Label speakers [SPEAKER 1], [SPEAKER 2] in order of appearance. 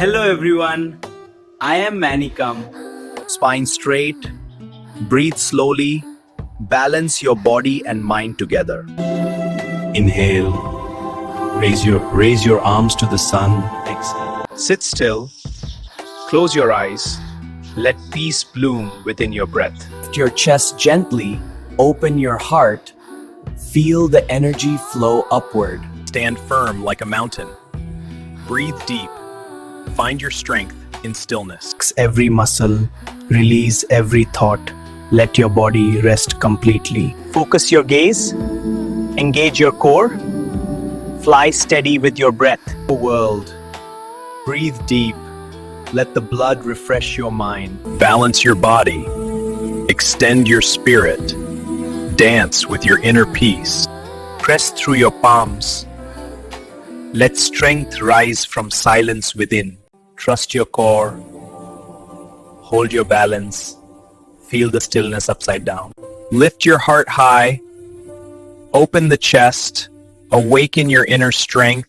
[SPEAKER 1] Hello everyone, I am Manickam.
[SPEAKER 2] Spine straight, breathe slowly, balance your body and mind together.
[SPEAKER 3] Inhale, raise your arms to the sun. Exhale.
[SPEAKER 2] Sit still, close your eyes, let peace bloom within your breath.
[SPEAKER 4] Lift your chest gently, open your heart, feel the energy flow upward.
[SPEAKER 2] Stand firm like a mountain. Breathe deep, find your strength in stillness. Every muscle, release every thought, let your body rest completely. Focus your gaze, engage your core, fly steady with your breath. World, breathe deep, let the blood refresh your mind. Balance your body, extend your spirit, dance with your inner peace. Press through your palms. Let strength rise from silence within. Trust your core, hold your balance, feel the stillness upside down. Lift your heart high, open the chest, awaken your inner strength,